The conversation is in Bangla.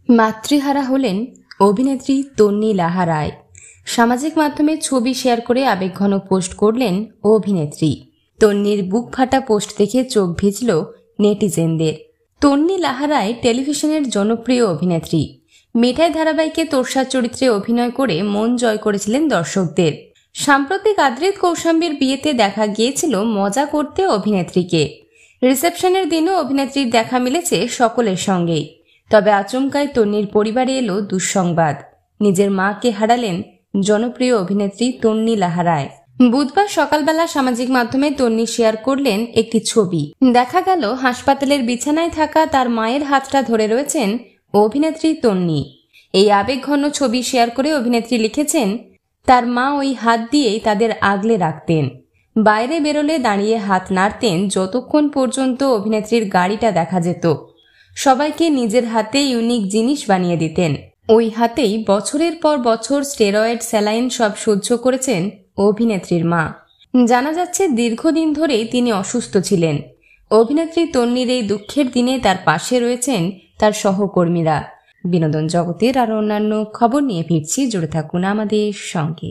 মাতৃহারা হলেন অভিনেত্রী তন্নি লাহা রায়। সামাজিক মাধ্যমে ছবি শেয়ার করে আবেগঘন পোস্ট করলেন অভিনেত্রী। তন্নির বুক ফাটা পোস্ট দেখে চোখ ভিজল নেটিজেনদের। তন্নি লাহা রায় টেলিভিশনের জনপ্রিয় অভিনেত্রী। মিঠাই ধারাবাহিকে তোরসার চরিত্রে অভিনয় করে মন জয় করেছিলেন দর্শকদের। সাম্প্রতিক আদ্রিত কৌশাম্বীর বিয়েতে দেখা গিয়েছিল মজা করতে অভিনেত্রীকে। রিসেপশনের দিনও অভিনেত্রীর দেখা মিলেছে সকলের সঙ্গেই। তবে আচমকাই তন্নির পরিবারে এলো দুঃসংবাদ। নিজের মাকে হারালেন জনপ্রিয় অভিনেত্রী তন্নি লাহা রায়। বুধবার সকালবেলা সামাজিক মাধ্যমে তন্নি শেয়ার করলেন একটি ছবি। দেখা গেল হাসপাতালের বিছানায় থাকা তার মায়ের হাতটা ধরে রয়েছেন অভিনেত্রী তন্নি। এই আবেগঘন ছবি শেয়ার করে অভিনেত্রী লিখেছেন, তার মা ওই হাত দিয়েই তাদের আগলে রাখতেন। বাইরে বেরোলে দাঁড়িয়ে হাত নাড়তেন যতক্ষণ পর্যন্ত অভিনেত্রীর গাড়িটা দেখা যেত। সবাইকে নিজের হাতে ইউনিক জিনিস বানিয়ে দিতেন। ওই হাতেই বছরের পর বছর স্টেরয়েড, স্যালাইন সব সহ্য করেছেন অভিনেত্রীর মা। জানা যাচ্ছে দীর্ঘদিন ধরেই তিনি অসুস্থ ছিলেন। অভিনেত্রী তন্নির এই দুঃখের দিনে তার পাশে রয়েছেন তার সহকর্মীরা। বিনোদন জগতের আরো অন্যান্য খবর নিয়ে ফিরছি, জুড়ে থাকুন আমাদের সঙ্গে।